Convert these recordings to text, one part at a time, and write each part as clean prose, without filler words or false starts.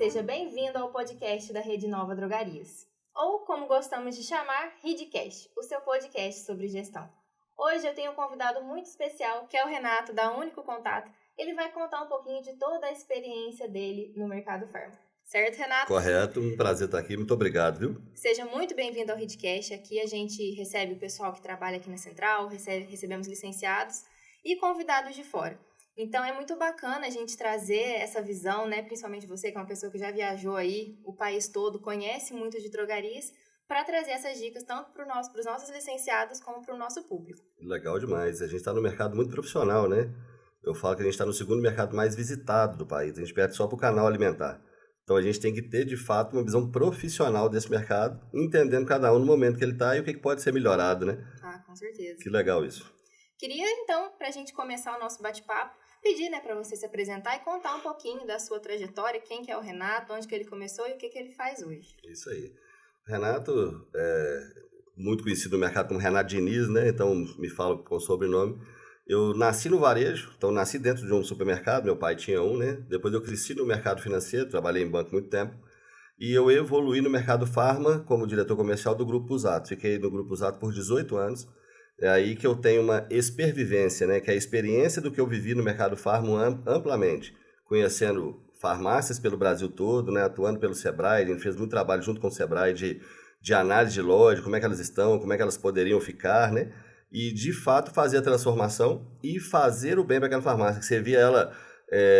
seja bem-vindo ao podcast da Rede Nova Drogarias, ou como gostamos de chamar, RedeCast, o seu podcast sobre gestão. Hoje eu tenho um convidado muito especial, que é o Renato, da Único Contato. Ele vai contar um pouquinho de toda a experiência dele no mercado farma. Certo, Renato? Correto, um prazer estar aqui, muito obrigado, viu? Seja muito bem-vindo ao RedeCast. Aqui a gente recebe o pessoal que trabalha aqui na Central, recebemos licenciados e convidados de fora. Então é muito bacana a gente trazer essa visão, né? Principalmente você, que é uma pessoa que já viajou aí o país todo, conhece muito de drogarias, para trazer essas dicas tanto para os nossos licenciados como para o nosso público. Legal demais, a gente está no mercado muito profissional, né? Eu falo que a gente está no segundo mercado mais visitado do país, a gente perde só para o canal alimentar. Então a gente tem que ter, de fato, uma visão profissional desse mercado, entendendo cada um no momento que ele está e o que pode ser melhorado, né? Ah, com certeza. Que legal isso. Queria, então, para a gente começar o nosso bate-papo, pedir, né, para você se apresentar e contar um pouquinho da sua trajetória, quem que é o Renato, onde que ele começou e o que que ele faz hoje. Isso aí. O Renato é muito conhecido no mercado como Renato Diniz, né? Então me fala com o sobrenome. Eu nasci no varejo, então nasci dentro de um supermercado, meu pai tinha um, né? Depois eu cresci no mercado financeiro, trabalhei em banco muito tempo. E eu evoluí no mercado farma como diretor comercial do Grupo Usato. Fiquei no Grupo Usato por 18 anos. É aí que eu tenho uma espervivência, né? Que é a experiência do que eu vivi no mercado farma amplamente. Conhecendo farmácias pelo Brasil todo, né? Atuando pelo Sebrae, a gente fez muito trabalho junto com o Sebrae de análise de loja, como é que elas estão, como é que elas poderiam ficar, né? E, de fato, fazer a transformação e fazer o bem para aquela farmácia, que você via ela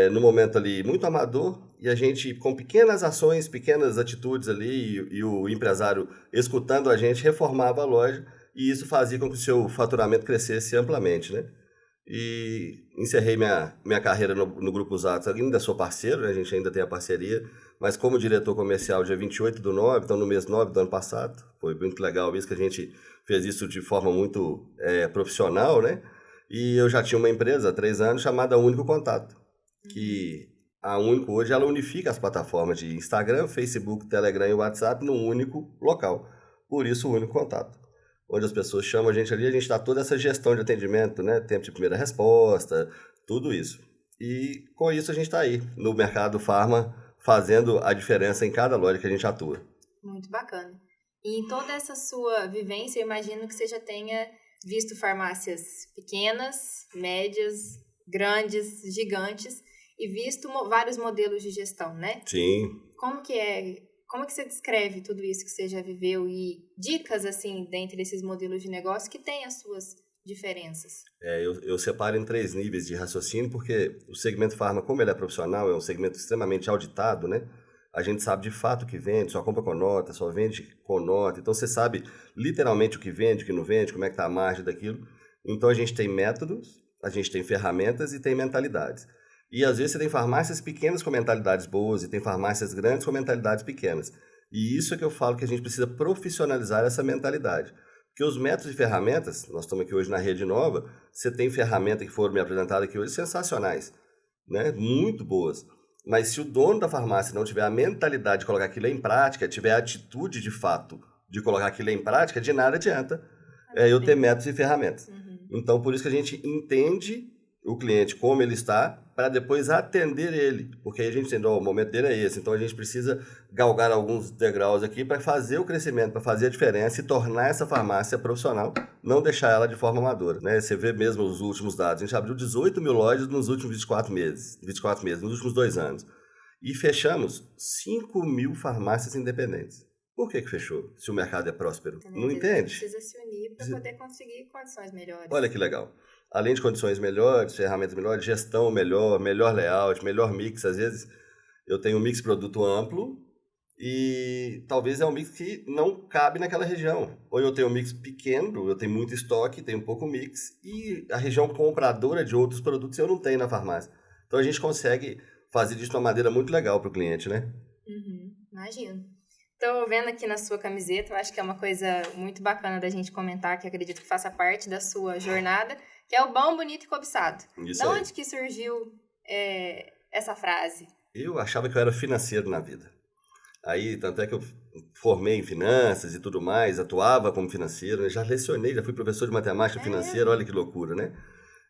no momento ali muito amador e a gente, com pequenas ações, pequenas atitudes ali e o empresário escutando a gente, reformava a loja e isso fazia com que o seu faturamento crescesse amplamente, né? E encerrei minha carreira no Grupo Usato, ainda sou parceiro, né? A gente ainda tem a parceria, mas como diretor comercial dia 28/9, então no mês 9 do ano passado, foi muito legal isso, que a gente fez isso de forma muito profissional, né? E eu já tinha uma empresa há 3 anos chamada Único Contato, que a Único hoje ela unifica as plataformas de Instagram, Facebook, Telegram e WhatsApp num único local, por isso o Único Contato. Onde as pessoas chamam a gente ali, a gente dá toda essa gestão de atendimento, né? Tempo de primeira resposta, tudo isso. E com isso a gente está aí, no mercado farma, fazendo a diferença em cada loja que a gente atua. Muito bacana. E em toda essa sua vivência, eu imagino que você já tenha visto farmácias pequenas, médias, grandes, gigantes, e visto vários modelos de gestão, né? Sim. Como que você descreve tudo isso que você já viveu e dicas, assim, dentre esses modelos de negócio que têm as suas diferenças? Eu separo em 3 níveis de raciocínio, porque o segmento farma, como ele é profissional, é um segmento extremamente auditado, né? A gente sabe de fato o que vende, só compra com nota, só vende com nota. Então você sabe literalmente o que vende, o que não vende, como é que está a margem daquilo. Então a gente tem métodos, a gente tem ferramentas e tem mentalidades. E às vezes você tem farmácias pequenas com mentalidades boas e tem farmácias grandes com mentalidades pequenas. E isso é que eu falo que a gente precisa profissionalizar essa mentalidade. Porque os métodos e ferramentas, nós estamos aqui hoje na Rede Nova, você tem ferramentas que foram me apresentadas aqui hoje sensacionais, né? Muito boas. Mas se o dono da farmácia não tiver a mentalidade de colocar aquilo em prática, tiver a atitude de fato de colocar aquilo em prática, de nada adianta eu ter métodos e ferramentas. Então, por isso que a gente entende o cliente como ele está, para depois atender ele, porque aí a gente entende, o momento dele é esse, então a gente precisa galgar alguns degraus aqui para fazer o crescimento, para fazer a diferença e tornar essa farmácia profissional, não deixar ela de forma amadora, né? Você vê mesmo os últimos dados, a gente abriu 18 mil lojas nos últimos 24 meses, nos últimos 2 anos, e fechamos 5 mil farmácias independentes. Por que fechou, se o mercado é próspero? Não entende? Precisa se unir para poder conseguir condições melhores. Olha que legal. Além de condições melhores, ferramentas melhores, gestão melhor layout, melhor mix. Às vezes eu tenho um mix produto amplo e talvez é um mix que não cabe naquela região. Ou eu tenho um mix pequeno, eu tenho muito estoque, tenho pouco mix e a região compradora de outros produtos eu não tenho na farmácia. Então a gente consegue fazer disso de uma maneira muito legal para o cliente, né? Imagino. Estou vendo aqui na sua camiseta, eu acho que é uma coisa muito bacana da gente comentar, que acredito que faça parte da sua jornada, que é o bom, bonito e cobiçado. Isso de aí. onde que surgiu essa frase? Eu achava que eu era financeiro na vida. Aí, tanto é que eu formei em finanças e tudo mais, atuava como financeiro, né? Já lecionei, já fui professor de matemática financeira, olha que loucura, né?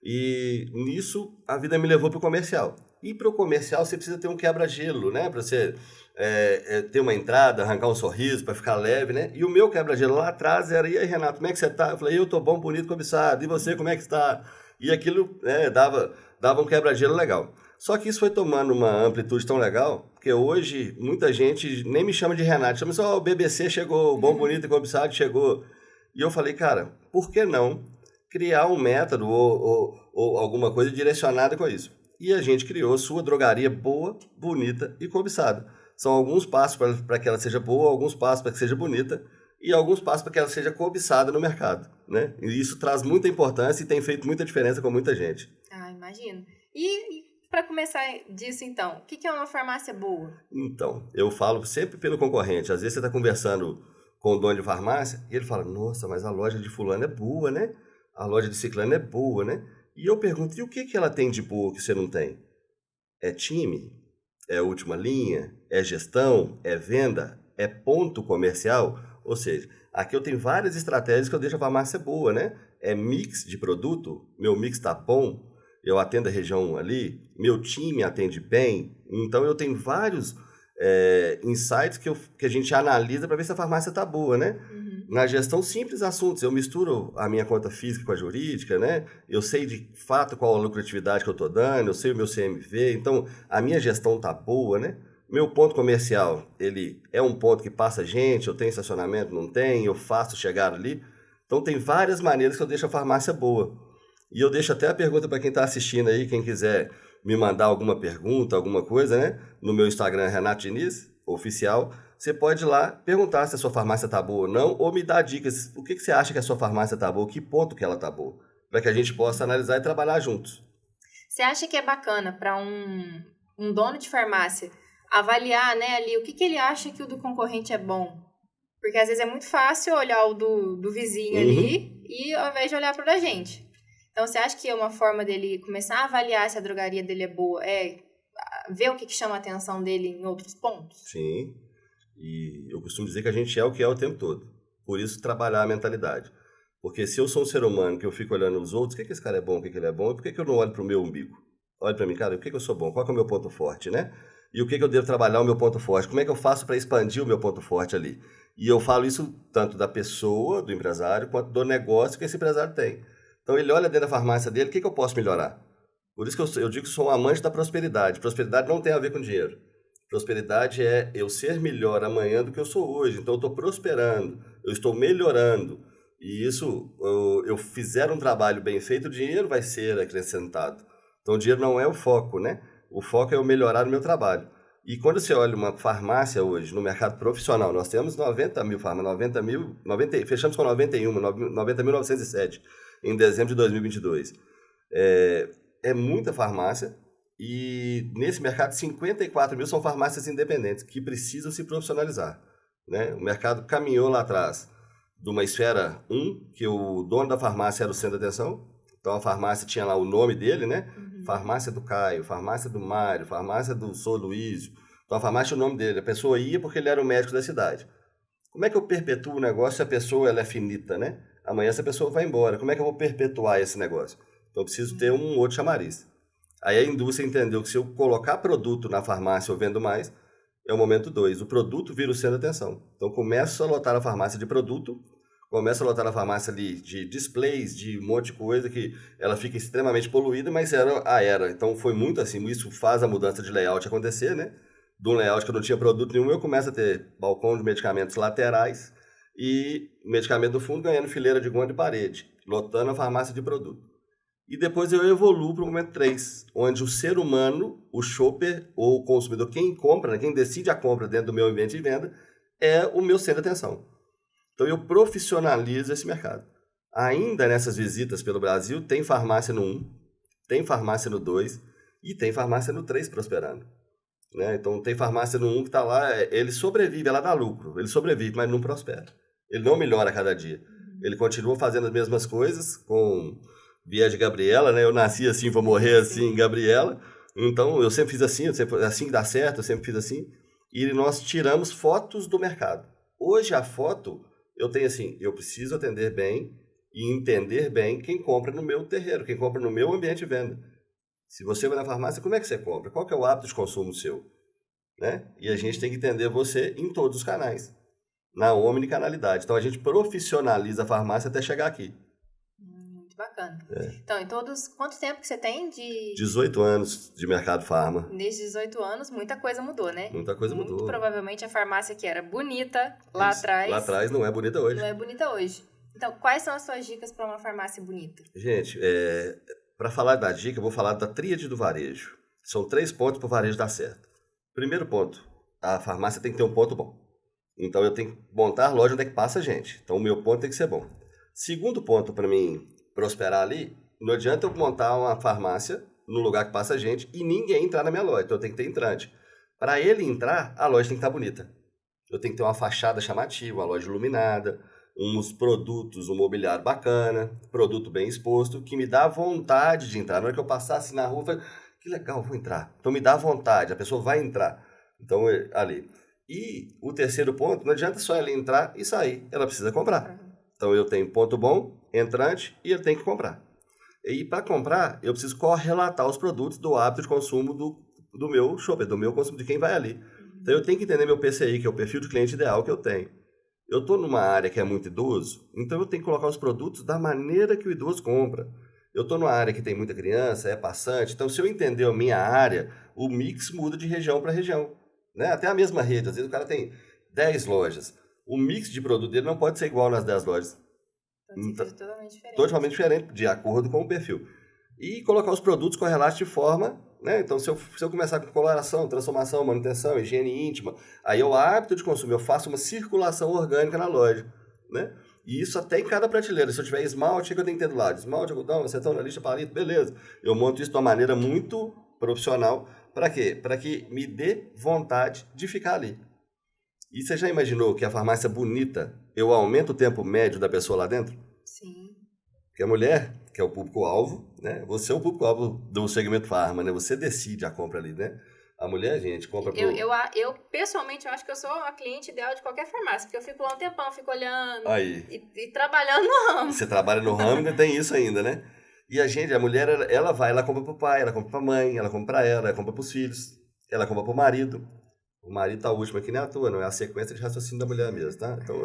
E nisso, a vida me levou para o comercial. E para o comercial você precisa ter um quebra-gelo, né? Para você ter uma entrada, arrancar um sorriso, para ficar leve, né? E o meu quebra-gelo lá atrás era, e aí, Renato, como é que você tá? Eu falei, eu tô bom, bonito, cobiçado. E você, como é que está? E aquilo dava um quebra-gelo legal. Só que isso foi tomando uma amplitude tão legal, que hoje muita gente nem me chama de Renato, chama só o BBC chegou, o bom, bonito e cobiçado chegou. E eu falei, cara, por que não criar um método ou alguma coisa direcionada com isso? E a gente criou sua drogaria boa, bonita e cobiçada. São alguns passos para que ela seja boa, alguns passos para que seja bonita e alguns passos para que ela seja cobiçada no mercado, né? E isso traz muita importância e tem feito muita diferença com muita gente. Ah, imagino. E para começar disso, então, o que é uma farmácia boa? Então, eu falo sempre pelo concorrente. Às vezes você está conversando com o dono de farmácia e ele fala, nossa, mas a loja de fulano é boa, né? A loja de ciclano é boa, né? E eu pergunto, e o que ela tem de boa que você não tem? É time? É última linha? É gestão? É venda? É ponto comercial? Ou seja, aqui eu tenho várias estratégias que eu deixo a farmácia boa, né? É mix de produto, meu mix tá bom, eu atendo a região ali, meu time atende bem, então eu tenho vários insights que a gente analisa para ver se a farmácia tá boa, né? Uhum. Na gestão, simples assuntos. Eu misturo a minha conta física com a jurídica, né? Eu sei de fato qual a lucratividade que eu estou dando, eu sei o meu CMV, então a minha gestão tá boa, né? Meu ponto comercial, ele é um ponto que passa gente, eu tenho estacionamento, não tem, eu faço chegar ali. Então tem várias maneiras que eu deixo a farmácia boa. E eu deixo até a pergunta para quem está assistindo aí, quem quiser me mandar alguma pergunta, alguma coisa, né? No meu Instagram, Renato Diniz, oficial. Você pode ir lá perguntar se a sua farmácia está boa ou não, ou me dar dicas. O que você acha que a sua farmácia está boa? Que ponto que ela está boa? Para que a gente possa analisar e trabalhar juntos. Você acha que é bacana para um dono de farmácia avaliar, né, ali o que ele acha que o do concorrente é bom? Porque às vezes é muito fácil olhar o do vizinho ali e ao invés de olhar para o da gente. Então, você acha que é uma forma dele começar a avaliar se a drogaria dele é boa, é ver o que chama a atenção dele em outros pontos? Sim. E eu costumo dizer que a gente é o que é o tempo todo. Por isso, trabalhar a mentalidade. Porque se eu sou um ser humano que eu fico olhando os outros, o que esse cara é bom, o que ele é bom, e por que eu não olho para o meu umbigo? Olha para mim, cara, o que eu sou bom? Qual é o meu ponto forte, né? E o que eu devo trabalhar o meu ponto forte? Como é que eu faço para expandir o meu ponto forte ali? E eu falo isso tanto da pessoa, do empresário, quanto do negócio que esse empresário tem. Então ele olha dentro da farmácia dele, o que eu posso melhorar? Por isso que eu digo que sou um amante da prosperidade. Prosperidade não tem a ver com dinheiro. Prosperidade é eu ser melhor amanhã do que eu sou hoje. Então eu estou prosperando, eu estou melhorando. E isso, eu fizer um trabalho bem feito, o dinheiro vai ser acrescentado. Então o dinheiro não é o foco, né? O foco é eu melhorar o meu trabalho. E quando você olha uma farmácia hoje no mercado profissional, nós temos 90 mil farmácias, fechamos com 90.907 em dezembro de 2022. É muita farmácia. E nesse mercado, 54 mil são farmácias independentes que precisam se profissionalizar, né? O mercado caminhou lá atrás de uma esfera 1, que o dono da farmácia era o centro de atenção. Então a farmácia tinha lá o nome dele, né? Farmácia do Caio, farmácia do Mário, farmácia do Sou Luísio. Então a farmácia tinha o nome dele. A pessoa ia porque ele era o médico da cidade. Como é que eu perpetuo o negócio se a pessoa ela é finita, né? Amanhã essa pessoa vai embora. Como é que eu vou perpetuar esse negócio? Então eu preciso ter um outro chamariz. Aí a indústria entendeu que se eu colocar produto na farmácia eu vendo mais, é o momento 2. O produto vira o centro de atenção. Então começa a lotar a farmácia de produto, começa a lotar a farmácia ali de displays, de um monte de coisa que ela fica extremamente poluída, mas era. Então foi muito assim, isso faz a mudança de layout acontecer, né? De um layout que eu não tinha produto nenhum, eu começo a ter balcão de medicamentos laterais e medicamento do fundo ganhando fileira de goma de parede, lotando a farmácia de produto. E depois eu evoluo para o momento 3, onde o ser humano, o shopper ou o consumidor, quem compra, né, quem decide a compra dentro do meu ambiente de venda, é o meu centro de atenção. Então eu profissionalizo esse mercado. Ainda nessas visitas pelo Brasil, tem farmácia no 1, tem farmácia no 2 e tem farmácia no 3 prosperando. Né? Então tem farmácia no 1 que está lá, ele sobrevive, ela dá lucro, ele sobrevive, mas não prospera. Ele não melhora a cada dia. Ele continua fazendo as mesmas coisas com viés de Gabriela, né? Eu nasci assim, vou morrer assim, Gabriela. Então, eu sempre fiz assim, assim que dá certo, eu sempre fiz assim. E nós tiramos fotos do mercado. Hoje, a foto, eu tenho assim, eu preciso atender bem e entender bem quem compra no meu terreiro, quem compra no meu ambiente de venda. Se você vai na farmácia, como é que você compra? Qual que é o hábito de consumo seu? Né? E a gente tem que entender você em todos os canais, na omnicanalidade. Então, a gente profissionaliza a farmácia até chegar aqui. Muito bacana. Então, quanto tempo que você tem 18 anos de mercado farma. Nesses 18 anos, muita coisa mudou, né? Muita coisa mudou. Muito provavelmente a farmácia que era bonita lá atrás... Lá atrás não é bonita hoje. Não é bonita hoje. Então, quais são as suas dicas para uma farmácia bonita? Gente, para falar da dica, eu vou falar da tríade do varejo. São 3 pontos para o varejo dar certo. Primeiro ponto, a farmácia tem que ter um ponto bom. Então, eu tenho que montar a loja onde é que passa gente. Então, o meu ponto tem que ser bom. Segundo ponto para mim prosperar ali, não adianta eu montar uma farmácia no lugar que passa gente e ninguém entrar na minha loja. Então, eu tenho que ter entrante. Para ele entrar, a loja tem que estar bonita. Eu tenho que ter uma fachada chamativa, uma loja iluminada, uns produtos, um mobiliário bacana, produto bem exposto, que me dá vontade de entrar. Na hora que eu passar assim na rua, eu falo, que legal, vou entrar. Então me dá vontade, a pessoa vai entrar. Então, ali. E o terceiro ponto, não adianta só ela entrar e sair, ela precisa comprar. Então eu tenho ponto bom, entrante, e eu tenho que comprar. E para comprar, eu preciso correlatar os produtos do hábito de consumo do meu shopper, do meu consumo, de quem vai ali. Então eu tenho que entender meu PCI, que é o perfil de cliente ideal que eu tenho. Eu estou numa área que é muito idoso, então eu tenho que colocar os produtos da maneira que o idoso compra. Eu estou numa área que tem muita criança, é passante, então se eu entender a minha área, o mix muda de região para região. Né? Até a mesma rede, às vezes o cara tem 10 lojas. O mix de produto dele não pode ser igual nas 10 lojas. Então, totalmente diferente. Totalmente diferente, de acordo com o perfil. E colocar os produtos correlatos de forma... Né? Então, se eu começar com coloração, transformação, manutenção, higiene íntima, aí é o hábito de consumo, eu faço uma circulação orgânica na loja. Né? E isso até em cada prateleira. Se eu tiver esmalte, o que eu tenho que ter do lado? Esmalte, algodão, acetona, lixa, palito, beleza. Eu monto isso de uma maneira muito profissional. Para quê? Para que me dê vontade de ficar ali. E você já imaginou que a farmácia bonita, eu aumento o tempo médio da pessoa lá dentro? Sim. Porque a mulher, que é o público-alvo, né? Você é o público-alvo do segmento farma, né? Você decide a compra ali, né? A mulher, gente, compra pro... Eu pessoalmente, eu acho que eu sou a cliente ideal de qualquer farmácia, porque eu fico lá um tempão, fico olhando e trabalhando no ramo. Você trabalha no ramo e ainda tem isso ainda, né? E a mulher, ela compra pro pai, ela compra pra mãe, ela compra pra ela compra pros filhos, ela compra pro marido. O marido tá último aqui, não é à toa, não é a sequência de raciocínio da mulher mesmo, tá? Então,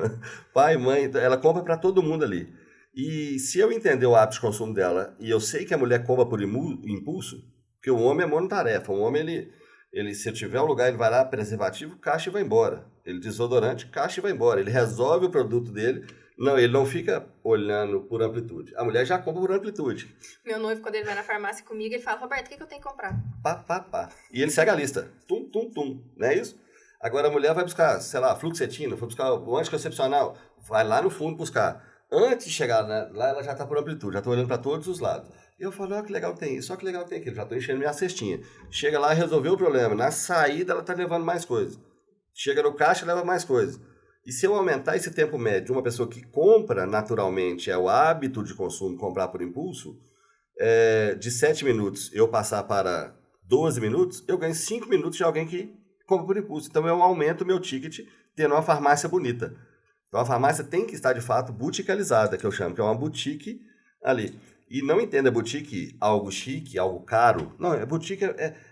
pai, mãe, ela compra para todo mundo ali. E se eu entender o hábito de consumo dela, e eu sei que a mulher compra por impulso, porque o homem é monotarefa, o homem, se eu tiver um lugar, ele vai lá, preservativo, caixa e vai embora. Ele desodorante, caixa e vai embora. Ele resolve o produto dele, ele não fica olhando por amplitude. A mulher já compra por amplitude. Meu noivo, quando ele vai na farmácia comigo, ele fala, Roberto, o que eu tenho que comprar? Pá. E ele segue a lista. Tum. Não é isso? Agora a mulher vai buscar, sei lá, fluoxetina, vai buscar o anticoncepcional, vai lá no fundo buscar. Antes de chegar lá, ela já está por amplitude, já está olhando para todos os lados. E eu falo, olha que legal tem isso, olha que legal tem aquilo, já estou enchendo minha cestinha. Chega lá, resolveu o problema. Na saída, ela está levando mais coisas. Chega no caixa, leva mais coisas. E se eu aumentar esse tempo médio de uma pessoa que compra naturalmente, é o hábito de consumo, comprar por impulso, de 7 minutos eu passar para 12 minutos, eu ganho 5 minutos de alguém que compra por impulso. Então eu aumento o meu ticket tendo uma farmácia bonita. Então a farmácia tem que estar de fato buticalizada, que eu chamo, que é uma boutique ali. E não entenda boutique algo chique, algo caro. Não, a boutique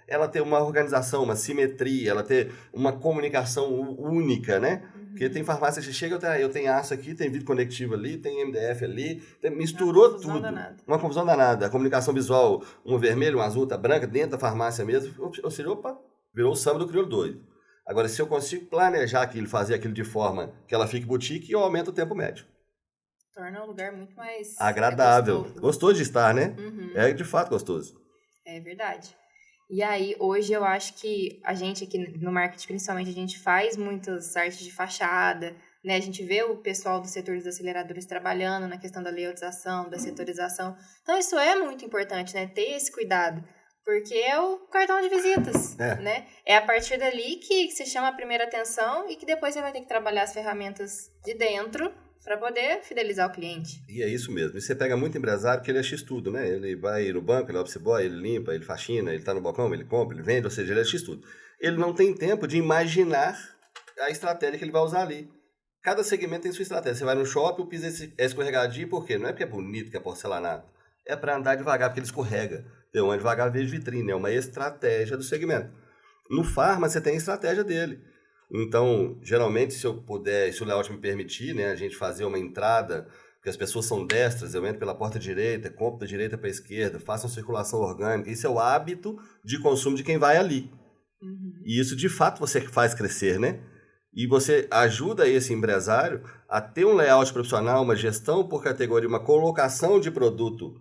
ela tem uma organização, uma simetria, ela tem uma comunicação única, né? Porque tem farmácia que chega, eu tenho aço aqui, tem vidro conectivo ali, tem MDF ali, misturou tudo. Uma confusão danada. A comunicação visual, um vermelho, um azul, outra branca, dentro da farmácia mesmo. Ou seja, virou o samba do crioulo doido. Agora, se eu consigo planejar aquilo, fazer aquilo de forma que ela fique boutique, eu aumento o tempo médio. Torna um lugar muito mais... agradável. Gostoso de estar, né? É de fato gostoso. É verdade. E aí, hoje eu acho que a gente aqui no marketing, principalmente, a gente faz muitas artes de fachada, né? A gente vê o pessoal do setor dos aceleradores trabalhando na questão da layoutização, da setorização. Então, isso é muito importante, né? Ter esse cuidado. Porque é o cartão de visitas, né? É a partir dali que você chama a primeira atenção e que depois você vai ter que trabalhar as ferramentas de dentro para poder fidelizar o cliente. E é isso mesmo. E você pega muito empresário que ele é x-tudo, né? Ele vai no banco, ele é office boy, ele limpa, ele faxina, ele tá no balcão, ele compra, ele vende, ou seja, ele é x-tudo. Ele não tem tempo de imaginar a estratégia que ele vai usar ali. Cada segmento tem sua estratégia. Você vai no shopping, o piso é escorregadio, por quê? Não é porque é bonito, que é porcelanato. é para andar devagar, porque ele escorrega. Então, anda devagar, vejo vitrine, é uma estratégia do segmento. No Farma, você tem a estratégia dele. Então, geralmente, se eu puder, se o layout me permitir, né, a gente fazer uma entrada, porque as pessoas são destras, eu entro pela porta direita, compro da direita para a esquerda, faço uma circulação orgânica, isso é o hábito de consumo de quem vai ali. E isso, de fato, você faz crescer, né? E você ajuda esse empresário a ter um layout profissional, uma gestão por categoria, uma colocação de produto,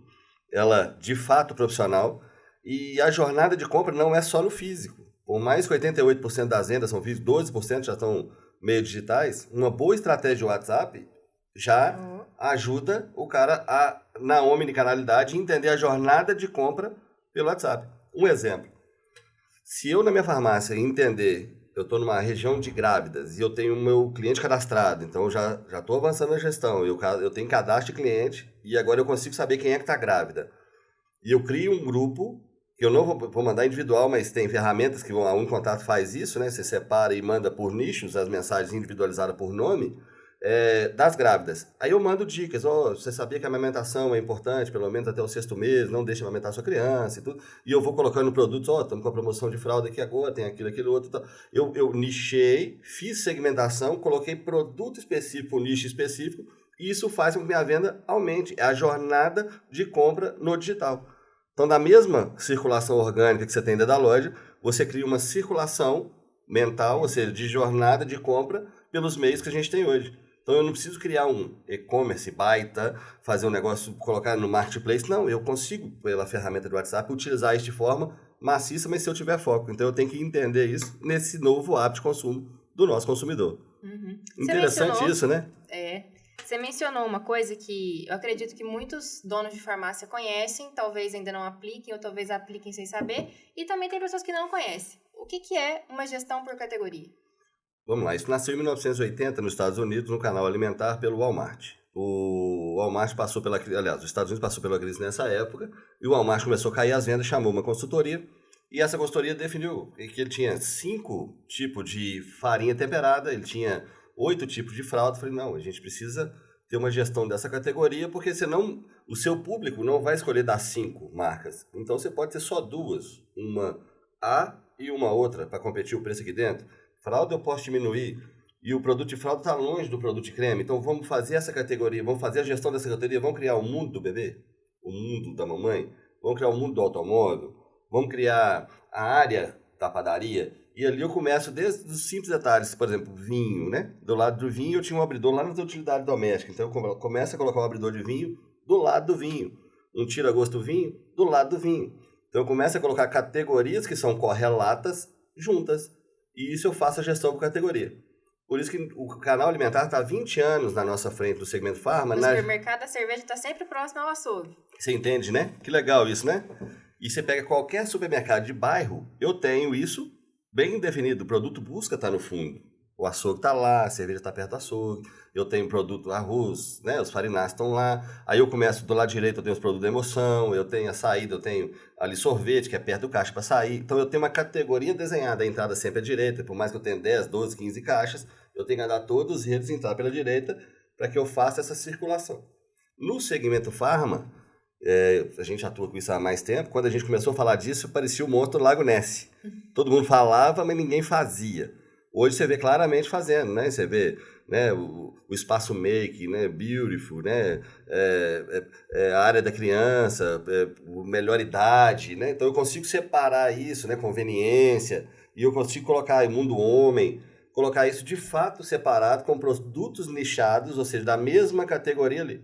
ela de fato profissional. E a jornada de compra não é só no físico. Por mais que 88% das vendas são físicas, 12% já estão meio digitais, uma boa estratégia de WhatsApp já ajuda o cara a, na omnicanalidade, entender a jornada de compra pelo WhatsApp. Um exemplo. Se eu, na minha farmácia, entender, eu estou numa região de grávidas e eu tenho o meu cliente cadastrado, então eu já estou avançando na gestão, eu tenho cadastro de cliente e agora eu consigo saber quem é que está grávida. E eu crio um grupo, que eu não vou mandar individual, mas tem ferramentas que a Um Contato faz isso, né? Você separa e manda por nichos as mensagens individualizadas por nome, das grávidas. Aí eu mando dicas, você sabia que a amamentação é importante, pelo menos até o 6º mês, não deixe amamentar sua criança e tudo. E eu vou colocando produtos, estamos com a promoção de fralda aqui agora, tem aquilo outro. Tal. Eu nichei, fiz segmentação, coloquei produto específico, nicho específico, e isso faz com que minha venda aumente. É a jornada de compra no digital. Então, da mesma circulação orgânica que você tem dentro da loja, você cria uma circulação mental, ou seja, de jornada de compra pelos meios que a gente tem hoje. Então, eu não preciso criar um e-commerce baita, fazer um negócio, colocar no marketplace. Não, eu consigo, pela ferramenta do WhatsApp, utilizar isso de forma maciça, mas se eu tiver foco. Então, eu tenho que entender isso nesse novo hábito de consumo do nosso consumidor. Interessante isso, né? Você mencionou uma coisa que eu acredito que muitos donos de farmácia conhecem, talvez ainda não apliquem, ou talvez apliquem sem saber, e também tem pessoas que não conhecem. O que é uma gestão por categoria? Vamos lá, isso nasceu em 1980 nos Estados Unidos, no canal alimentar pelo Walmart. O Walmart passou pela crise, aliás, os Estados Unidos passou pela crise nessa época, e o Walmart começou a cair as vendas, chamou uma consultoria, e essa consultoria definiu que ele tinha 5 tipos de farinha temperada, ele tinha 8 tipos de fralda. Eu falei, não, a gente precisa ter uma gestão dessa categoria, porque senão o seu público não vai escolher das 5 marcas. Então você pode ter só 2, uma A e uma outra, para competir o preço aqui dentro. Fralda eu posso diminuir, e o produto de fralda está longe do produto de creme, então vamos fazer essa categoria, vamos fazer a gestão dessa categoria, vamos criar o mundo do bebê, o mundo da mamãe, vamos criar o mundo do automóvel, vamos criar a área da padaria, e ali eu começo desde os simples detalhes, por exemplo, vinho, né? Do lado do vinho eu tinha um abridor lá na utilidade doméstica, então eu começo a colocar um abridor de vinho do lado do vinho, um tira-gosto do vinho do lado do vinho. Então eu começo a colocar categorias que são correlatas juntas, e isso eu faço a gestão por categoria. Por isso que o canal alimentar está há 20 anos na nossa frente, no segmento farma. No supermercado, a cerveja está sempre próxima ao açougue. Você entende, né? Que legal isso, né? E você pega qualquer supermercado de bairro, eu tenho isso bem definido. O produto busca está no fundo. O açougue está lá, a cerveja está perto do açougue. Eu tenho produto arroz, né? Os farináceos estão lá. Aí eu começo do lado direito, eu tenho os produtos da emoção. Eu tenho a saída, eu tenho ali sorvete, que é perto do caixa para sair. Então eu tenho uma categoria desenhada. A entrada sempre à direita. Por mais que eu tenha 10, 12, 15 caixas, eu tenho que andar todos eles e entrar pela direita para que eu faça essa circulação. No segmento farma, a gente atua com isso há mais tempo. Quando a gente começou a falar disso, parecia o monstro do Lago Ness. Todo mundo falava, mas ninguém fazia. Hoje você vê claramente fazendo, né? Você vê, né, o espaço make, né, beautiful, né, a área da criança, melhor idade, né? Então eu consigo separar isso, né, conveniência, e eu consigo colocar o mundo homem, colocar isso de fato separado com produtos nichados, ou seja, da mesma categoria ali.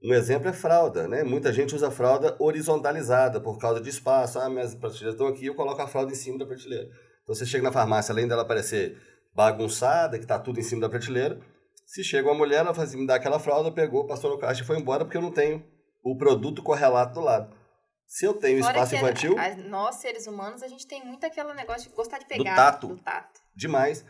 Um exemplo é fralda, né? Muita gente usa fralda horizontalizada por causa de espaço. Ah, minhas prateleiras estão aqui, eu coloco a fralda em cima da prateleira. Então você chega na farmácia, além dela parecer bagunçada, que está tudo em cima da prateleira, se chega uma mulher, ela fala assim, me dá aquela fralda, pegou, passou no caixa e foi embora, porque eu não tenho o produto correlato do lado. Se eu tenho Fora espaço que infantil... nós, seres humanos, a gente tem muito aquele negócio de gostar de pegar. Do tato. tato. Demais.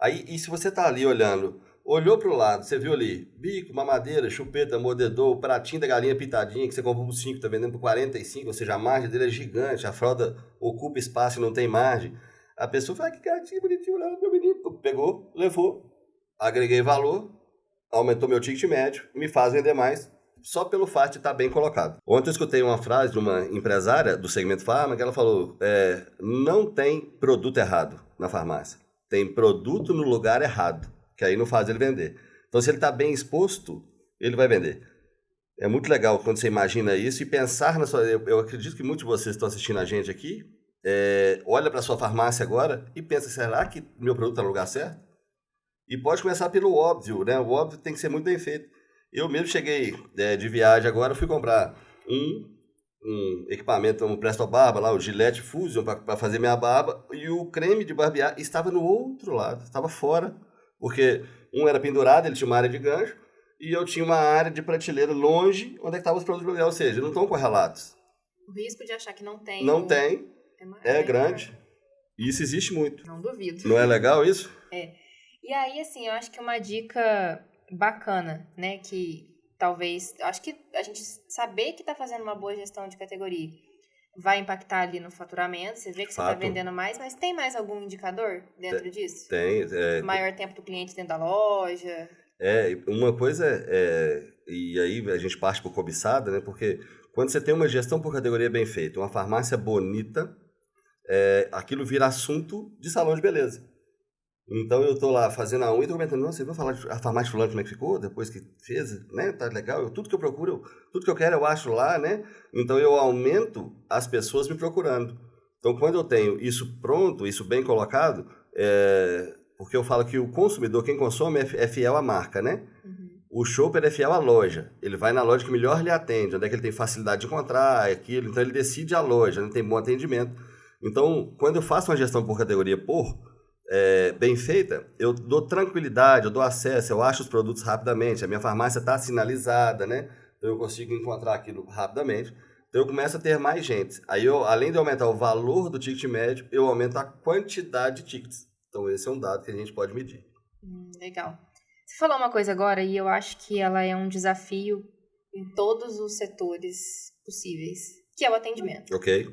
Aí, e se você tá ali olhando, olhou pro lado, você viu ali, bico, mamadeira, chupeta, mordedor, pratinho da galinha pitadinha, que você comprou por 5, tá vendendo por 45, ou seja, a margem dele é gigante, a fralda ocupa espaço e não tem margem. A pessoa fala, que gatinho bonitinho, olhando meu menino. Pegou, levou, agreguei valor, aumentou meu ticket médio, me faz vender mais, só pelo fato de estar bem colocado. Ontem eu escutei uma frase de uma empresária do segmento farma que ela falou, não tem produto errado na farmácia, tem produto no lugar errado, que aí não faz ele vender. Então se ele está bem exposto, ele vai vender. É muito legal quando você imagina isso e pensar na sua... Eu acredito que muitos de vocês estão assistindo a gente aqui, olha para a sua farmácia agora e pensa, será que meu produto está no lugar certo? E pode começar pelo óbvio, né? O óbvio tem que ser muito bem feito. Eu mesmo cheguei de viagem agora, fui comprar um equipamento, um Presto Barba lá, o Gillette Fusion, para fazer minha barba, e o creme de barbear estava no outro lado, estava fora, porque um era pendurado, ele tinha uma área de gancho, e eu tinha uma área de prateleira longe, onde estavam os produtos, ou seja, não estão correlatos. O risco de achar que não tem... Não tem, é grande, e isso existe muito. Não duvido. Não é legal isso? E aí, assim, eu acho que uma dica bacana, né, que talvez, acho que a gente saber que está fazendo uma boa gestão de categoria vai impactar ali no faturamento, você vê que você está vendendo mais, mas tem mais algum indicador dentro disso? Tem. Maior tempo do cliente dentro da loja? Uma coisa e aí a gente parte por cobiçada, né, porque quando você tem uma gestão por categoria bem feita, uma farmácia bonita, aquilo vira assunto de salão de beleza. Então eu tô lá fazendo a unha e tô comentando, nossa, você vai falar de a farmácia fulano como é que ficou, depois que fez, né, tá legal, tudo que eu procuro, tudo que eu quero eu acho lá, né, então eu aumento as pessoas me procurando. Então quando eu tenho isso pronto, isso bem colocado, porque eu falo que o consumidor, quem consome é fiel à marca, né, o shopper é fiel à loja, ele vai na loja que melhor lhe atende, onde é que ele tem facilidade de encontrar aquilo, então ele decide a loja, né, tem bom atendimento. Então quando eu faço uma gestão por categoria bem feita, eu dou tranquilidade, eu dou acesso, eu acho os produtos rapidamente, a minha farmácia está sinalizada, né? Então eu consigo encontrar aquilo rapidamente. Então eu começo a ter mais gente. Aí além de aumentar o valor do ticket médio, eu aumento a quantidade de tickets. Então esse é um dado que a gente pode medir. Legal. Você falou uma coisa agora e eu acho que ela é um desafio em todos os setores possíveis, que é o atendimento. Ok.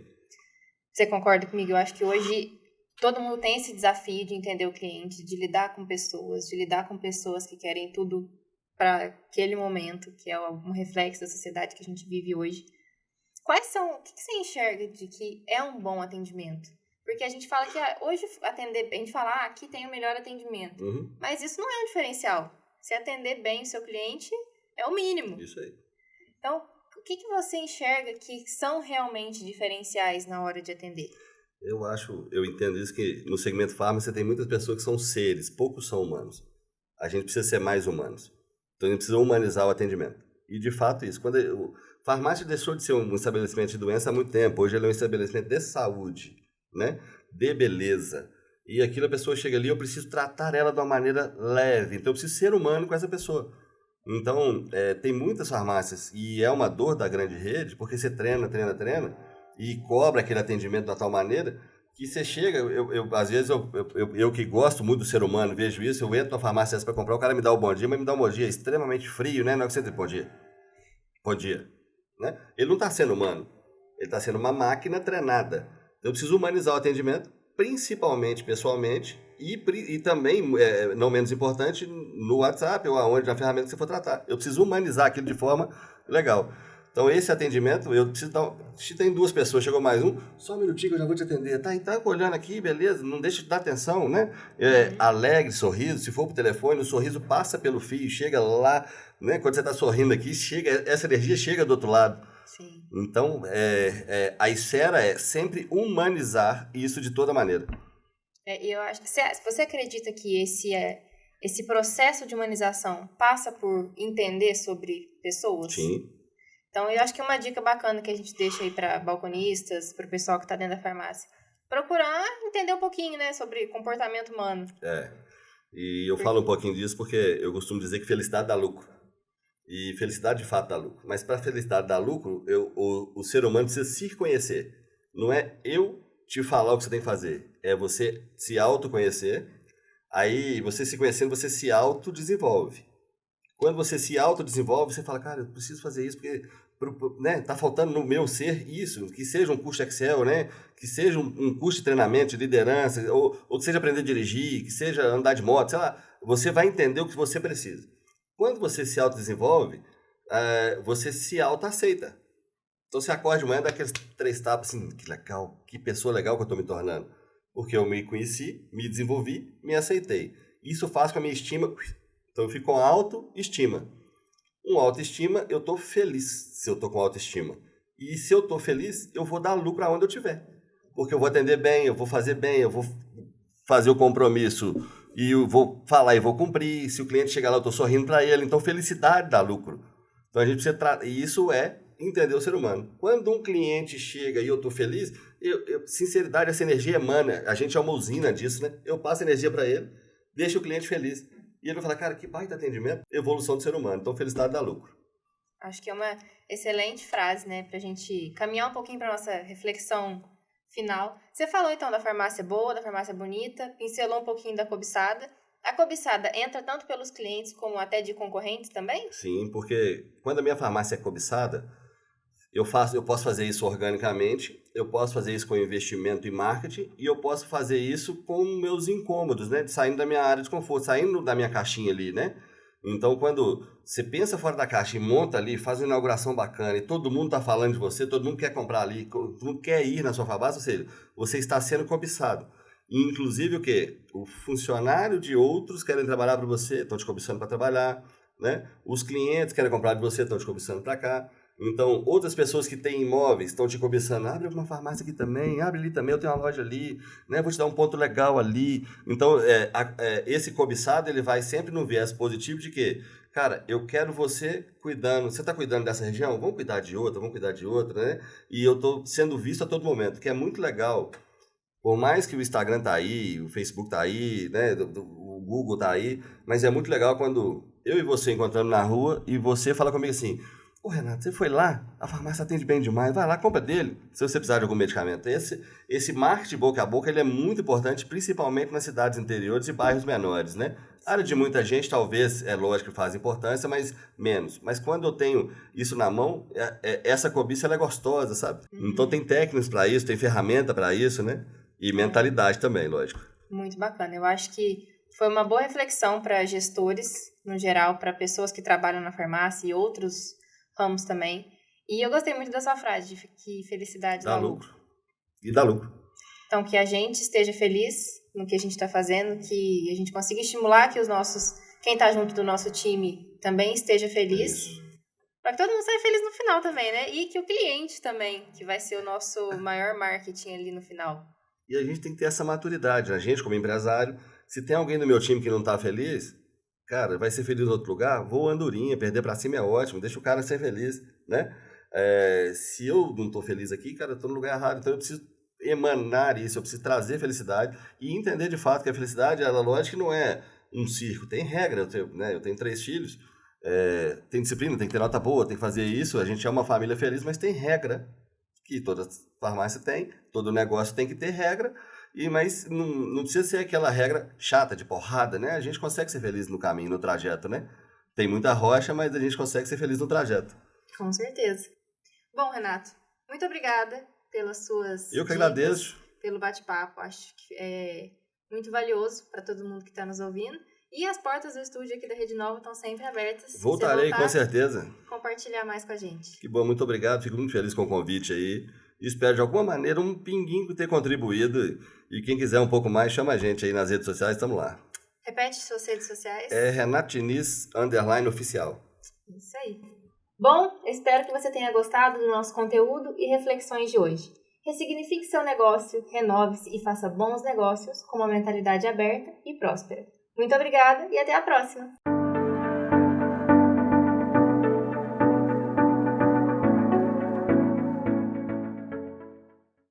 Você concorda comigo? Eu acho que hoje todo mundo tem esse desafio de entender o cliente, de lidar com pessoas que querem tudo para aquele momento, que é um reflexo da sociedade que a gente vive hoje. O que você enxerga de que é um bom atendimento? Porque a gente fala que hoje a gente fala, aqui tem o melhor atendimento. Mas isso não é um diferencial. Se atender bem o seu cliente é o mínimo. Isso aí. Então, o que você enxerga que são realmente diferenciais na hora de atender? Eu entendo isso, que no segmento farma você tem muitas pessoas que são seres, poucos são humanos. A gente precisa ser mais humanos. Então a gente precisa humanizar o atendimento. E de fato isso. Farmácia deixou de ser um estabelecimento de doença há muito tempo. Hoje ele é um estabelecimento de saúde, né? De beleza. E aquilo a pessoa chega ali, eu preciso tratar ela de uma maneira leve. Então eu preciso ser humano com essa pessoa. Então tem muitas farmácias, e é uma dor da grande rede, porque você treina, e cobra aquele atendimento de tal maneira que você chega, às vezes eu que gosto muito do ser humano, vejo isso, eu entro na farmácia para comprar, o cara me dá o bom dia, mas me dá um bom dia extremamente frio, né? Não é que você diz bom dia, né? Ele não está sendo humano, ele está sendo uma máquina treinada. Eu preciso humanizar o atendimento, principalmente pessoalmente, e também, não menos importante, no WhatsApp ou aonde, na ferramenta que você for tratar. Eu preciso humanizar aquilo de forma legal. Então, esse atendimento, eu preciso dar... Se tem duas pessoas, chegou mais um, só um minutinho que eu já vou te atender. Tá olhando aqui, beleza, não deixa de dar atenção, né? Alegre, sorriso, se for pro telefone, o sorriso passa pelo fio, chega lá, né? Quando você tá sorrindo aqui, essa energia chega do outro lado. Sim. Então, a esfera é sempre humanizar isso de toda maneira. Eu acho que se você acredita que esse processo de humanização passa por entender sobre pessoas? Sim. Então, eu acho que uma dica bacana que a gente deixa aí para balconistas, para o pessoal que está dentro da farmácia, procurar entender um pouquinho, né, sobre comportamento humano. E eu falo um pouquinho disso porque eu costumo dizer que felicidade dá lucro. E felicidade de fato dá lucro. Mas para felicidade dar lucro, o ser humano precisa se conhecer. Não é eu te falar o que você tem que fazer. É você se autoconhecer. Aí, você se conhecendo, você se autodesenvolve. Quando você se autodesenvolve, você fala, cara, eu preciso fazer isso porque, né, tá faltando no meu ser isso, que seja um curso Excel, né, que seja um curso de treinamento, de liderança, ou que seja aprender a dirigir, que seja andar de moto, sei lá, você vai entender o que você precisa. Quando você se autodesenvolve, você se autoaceita. Então você acorda de manhã, dá aqueles 3 tapas assim, que legal, que pessoa legal que eu tô me tornando. Porque eu me conheci, me desenvolvi, me aceitei. Isso faz com a minha estima, então eu fico com autoestima. Com autoestima, eu tô feliz se eu tô com autoestima. E se eu tô feliz, eu vou dar lucro aonde eu estiver. Porque eu vou atender bem, eu vou fazer bem, eu vou fazer o compromisso e eu vou falar e vou cumprir. Se o cliente chegar lá, eu tô sorrindo para ele. Então felicidade dá lucro. Então a gente precisa e isso é entender o ser humano. Quando um cliente chega e eu tô feliz, sinceridade, essa energia emana. A gente é uma usina disso, né? Eu passo energia para ele, deixo o cliente feliz. E ele vai falar, cara, que baita atendimento, evolução do ser humano. Então, felicidade dá lucro. Acho que é uma excelente frase, né? Pra gente caminhar um pouquinho pra nossa reflexão final. Você falou, então, da farmácia boa, da farmácia bonita, pincelou um pouquinho da cobiçada. A cobiçada entra tanto pelos clientes como até de concorrentes também? Sim, porque quando a minha farmácia é cobiçada, eu posso fazer isso organicamente, eu posso fazer isso com investimento em marketing e eu posso fazer isso com meus incômodos, né? Saindo da minha área de conforto, saindo da minha caixinha ali, né? Então, quando você pensa fora da caixa e monta ali, faz uma inauguração bacana e todo mundo está falando de você, todo mundo quer comprar ali, todo mundo quer ir na sua farmácia, ou seja, você está sendo cobiçado. E, inclusive, o quê? O funcionário de outros querem trabalhar para você, estão te cobiçando para trabalhar, né? Os clientes querem comprar de você, estão te cobiçando para cá. Então, outras pessoas que têm imóveis estão te cobiçando, abre uma farmácia aqui também, abre ali também, eu tenho uma loja ali, né? Vou te dar um ponto legal ali. Então, esse cobiçado, ele vai sempre no viés positivo de que, cara, eu quero você cuidando, você está cuidando dessa região? Vamos cuidar de outra, né? E eu estou sendo visto a todo momento, que é muito legal. Por mais que o Instagram tá aí, o Facebook tá aí, né? O Google tá aí, mas é muito legal quando eu e você encontramos na rua e você fala comigo assim, ô Renato, você foi lá? A farmácia atende bem demais. Vai lá, compra dele, se você precisar de algum medicamento. Esse marketing boca a boca, ele é muito importante, principalmente nas cidades interiores e bairros menores, né? A área de muita gente, talvez, é lógico que faz importância, mas menos. Mas quando eu tenho isso na mão, essa cobiça, ela é gostosa, sabe? Então tem técnicas para isso, tem ferramenta para isso, né? E mentalidade também, lógico. Muito bacana. Eu acho que foi uma boa reflexão para gestores, no geral, para pessoas que trabalham na farmácia e outros ramos também. E eu gostei muito da sua frase, de que felicidade dá lucro. E dá lucro. Então, que a gente esteja feliz no que a gente está fazendo, que a gente consiga estimular que quem está junto do nosso time também esteja feliz. Para que todo mundo saia feliz no final também, né? E que o cliente também, que vai ser o nosso maior marketing ali no final. E a gente tem que ter essa maturidade. A gente, como empresário, se tem alguém no meu time que não está feliz, cara, vai ser feliz em outro lugar? Vou andorinha, perder pra cima é ótimo, deixa o cara ser feliz, né? Se eu não tô feliz aqui, cara, eu tô no lugar errado, então eu preciso emanar isso, eu preciso trazer felicidade e entender de fato que a felicidade, ela lógico que não é um circo, tem regra, eu tenho 3 filhos, tem disciplina, tem que ter nota boa, tem que fazer isso, a gente é uma família feliz, mas tem regra, que toda farmácia tem, todo negócio tem que ter regra, mas não precisa ser aquela regra chata, de porrada, né? A gente consegue ser feliz no caminho, no trajeto, né? Tem muita rocha, mas a gente consegue ser feliz no trajeto. Com certeza. Bom, Renato, muito obrigada pelas suas Eu que dicas, agradeço. Pelo bate-papo. Acho que é muito valioso para todo mundo que está nos ouvindo. E as portas do estúdio aqui da Rede Nova estão sempre abertas. Voltarei, com certeza. Compartilhar mais com a gente. Que bom, muito obrigado. Fico muito feliz com o convite aí. Espero de alguma maneira um pinguinho ter contribuído. E quem quiser um pouco mais, chama a gente aí nas redes sociais, estamos lá. Repete suas redes sociais. Renato Diniz, _oficial. Isso aí. Bom, espero que você tenha gostado do nosso conteúdo e reflexões de hoje. Ressignifique seu negócio, renove-se e faça bons negócios com uma mentalidade aberta e próspera. Muito obrigada e até a próxima!